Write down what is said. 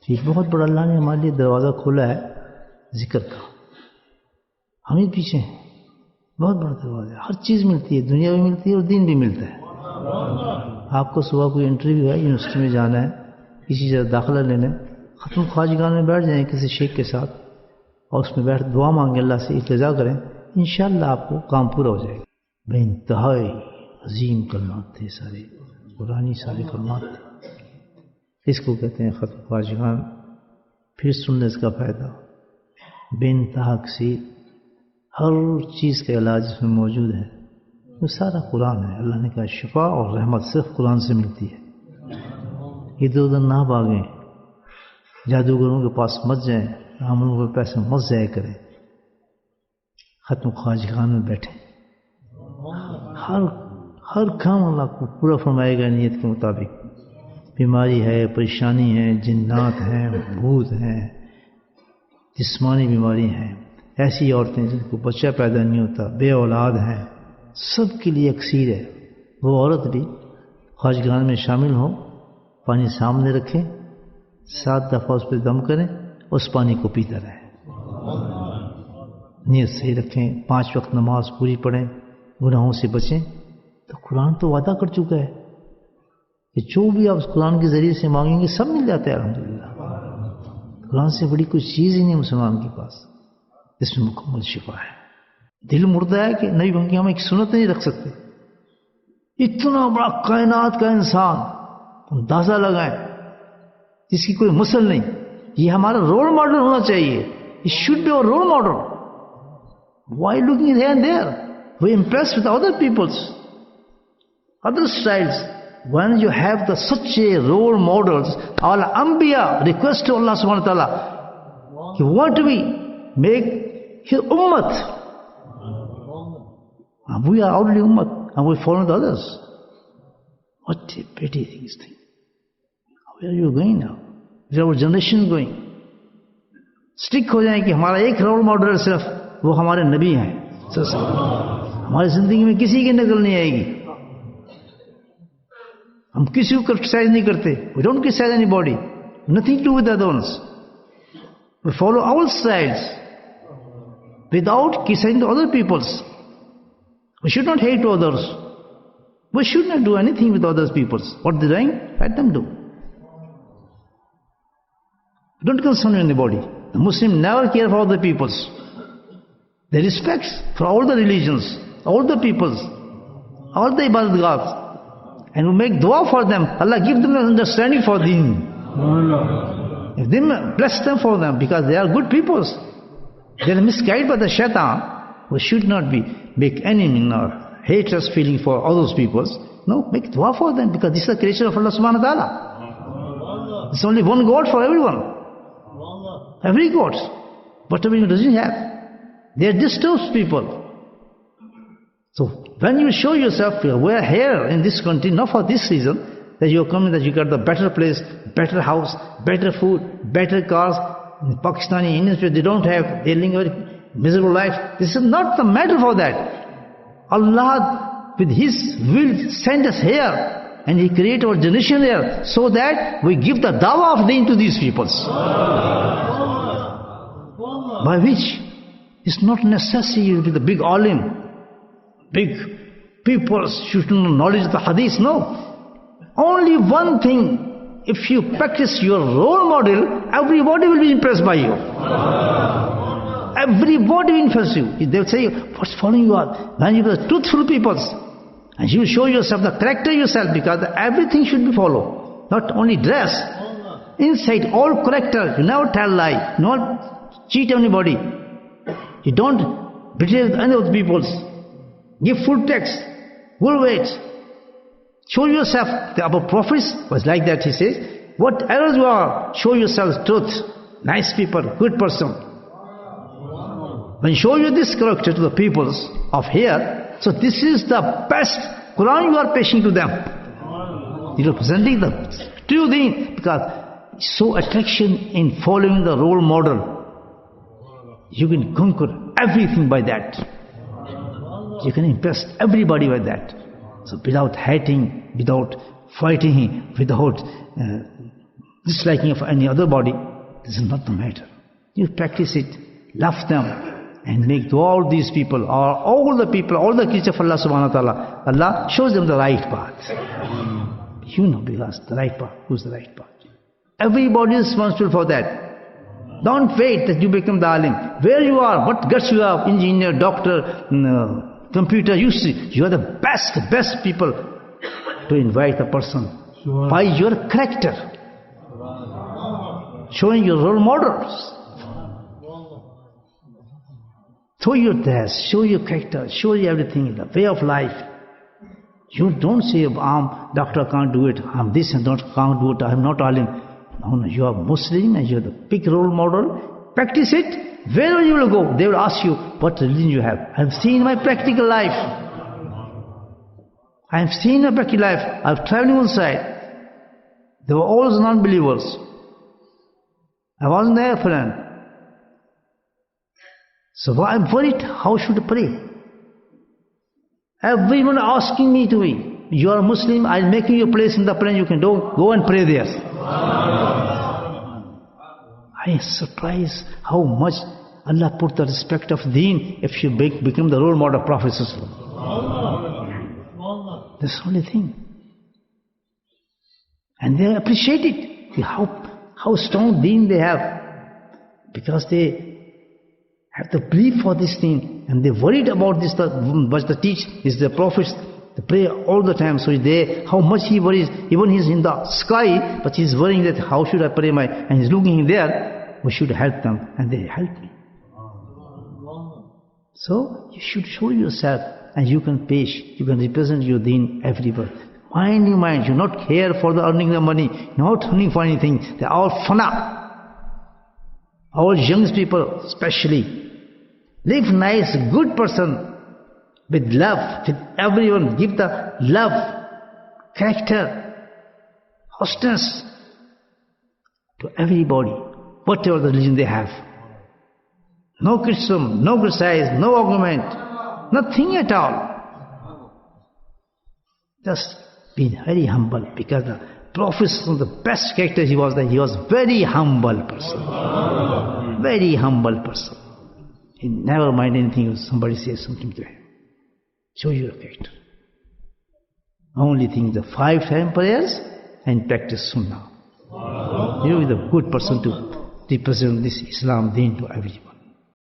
ایک بہت بڑا اللہ نے ہمارے لیے دروازہ کھولا ہے ذکر کا. ہم ہی پیچھے ہیں. بہت بڑا دروازہ ہے. ہر چیز ملتی ہے, دنیا بھی ملتی ہے اور دین بھی ملتا ہے. آپ کو صبح کوئی انٹرویو ہے, یونیورسٹی میں جانا ہے, کسی جگہ داخلہ لینا ہے, ختم خواجگان میں بیٹھ جائیں کسی شیخ کے ساتھ اور اس میں بیٹھ دعا مانگیں, اللہ سے التجا کریں, انشاءاللہ آپ کو کام پورا ہو جائے گا. بے انتہائی عظیم کلمات تھے سارے, قرآنی سارے کلمات تھے. اس کو کہتے ہیں ختم خواجگان. پھر سننے اس کا فائدہ بے انتہا کثیر, ہر چیز کا علاج اس میں موجود ہے. وہ سارا قرآن ہے. اللہ نے کہا شفا اور رحمت صرف قرآن سے ملتی ہے. ادھر ادھر نہ بھاگیں, جادوگروں کے پاس مت جائیں, عاملوں کے پیسے مت ضائع کریں, ختم خواجگان میں بیٹھیں. ہر کام اللہ کو پورا فرمائے گا نیت کے مطابق. بیماری ہے, پریشانی ہے, جنات ہیں, بھوت ہیں, جسمانی بیماری ہیں, ایسی عورتیں جن کو بچہ پیدا نہیں ہوتا, بے اولاد ہیں, سب کے لیے اکسیر ہے. وہ عورت بھی خواجگان میں شامل ہو, پانی سامنے رکھیں, 7 دفعہ اس پہ دم کریں, اس پانی کو پیتا رہیں. نیت صحیح رکھیں, 5 وقت نماز پوری پڑھیں, گناہوں سے بچیں. تو قرآن تو وعدہ کر چکا ہے کہ جو بھی آپ اس قرآن کے ذریعے سے مانگیں گے سب مل جاتا ہے الحمدللہ. قرآن سے بڑی کوئی چیز ہی نہیں مسلمان کے پاس. اس میں مکمل شفا ہے. دل مردہ ہے کہ نبی بن کے ہم ایک سنت نہیں رکھ سکتے. اتنا بڑا کائنات کا انسان, اندازہ لگائیں, جس کی کوئی مثل نہیں. یہ ہمارا رول ماڈل ہونا چاہیے. It should be our role model. Why looking here and there? We impressed with other people's, other styles. When you have such a role models, all Anbiya request to Allah subhanahu wa ta'ala, you want to make his ummat. And we are already ummat, and we follow the others. What a pity thing. Where are you going now? Where our generation going? Stick ہو جائیں کہ ہمارا ایک role model صرف وہ ہمارے نبی ہیں. ہماری زندگی میں کسی کی نقل نہیں آئے گی. ہم کسی کو کرٹیسائز نہیں کرتے. We don't criticize anybody. Nothing to do with the other ones. We follow our styles without criticizing the other people's. We should not hate others. We should not do anything with other people's. What they're doing, let them do. Don't concern anybody. The Muslim never care for other peoples. They respect for all the religions, all the peoples, all the ibadgahs, and we make dua for them. Allah give them an understanding for deen. If they bless them for them, because they are good peoples. They are misguided by the shaitan. We should not make enemy or hatred feeling for all those peoples. No, make dua for them, because this is the creation of Allah subhanahu wa ta'ala. There's only one God for everyone. Every God. Whatever religion you have, they are disturbed people. So when you show yourself, we are here in this country not for this reason, that you are coming, that you got the better place, better house, better food, better cars. Pakistani Indians, they don't have, they live a very miserable life. This is not the matter for that. Allah with His will sent us here, and He created our generation here so that we give the dawah of deen to these peoples. By which it's not necessary to be the big alim, big people should know knowledge of the hadith. No. Only one thing, if you practice your role model, everybody will be impressed by you. Everybody will impress you. They will say, what's following you are? When you are truthful people, and you will show yourself the character yourself, because everything should be followed. Not only dress, inside all character. You never tell lie, not cheat anybody. You don't betray any of the peoples. Give full text, full weight. Show yourself. Our prophets was like that, he says. Whatever you are, show yourself truth. Nice people, good person. When you show you this character to the peoples of here, so this is the best Quran you are preaching to them. You are presenting the true deen, because so attraction in following the role model. You can conquer everything by that. You can impress everybody by that. So without hating, without fighting, without disliking of any other body. This is not the matter. You practice it, love them, and make all these people, or all the people, all the creatures of Allah subhanahu wa ta'ala, Allah shows them the right path. You know, because the right path, who's the right path? Everybody is responsible for that. Don't wait that you become the alim. Where you are, what guts you have, engineer, doctor, computer, you see, you are the best people to invite a person by your character, showing your role models. Show your dress, show your character, show you everything, the way of life. You don't say, doctor can't do it, I'm this and can't do it, I'm not alim. No, you are Muslim and you are the big role model. Practice it. Wherever you will go, they will ask you what religion you have. I have seen my practical life. I have seen my practical life. I have traveled outside. They were always non-believers. I wasn't there, friend. So I am worried, how should I pray? Everyone asking me to be, you are a Muslim, I will make you a place in the prayer, you can go and pray there. I am surprised how much Allah put the respect of deen if you become the role model of Prophet. That's the only thing. And they appreciate it. How strong deen they have. Because they have the belief for this thing. And they worried about this, what the teach is the prophets. They pray all the time. So how much he worries. Even he's in the sky, but he's worrying that how should I pray and he's looking there. We should help them, and they help me. So you should show yourself, and you can represent your deen everywhere. Mind your mind, you not care for the earning the money, not earning for anything. They're all fana. All young people especially. Live nice, good person, with love, with everyone. Give the love, character, hostess to everybody. Whatever the religion they have. No criticism, no criticize, no argument, nothing at all. Just being very humble, because the Prophet, the best character he was very humble person. Very humble person. He never mind anything if somebody says something to him. Show your character. Only thing, the 5-time prayers and practice sunnah. You are the good person to represent this Islam deen to everyone.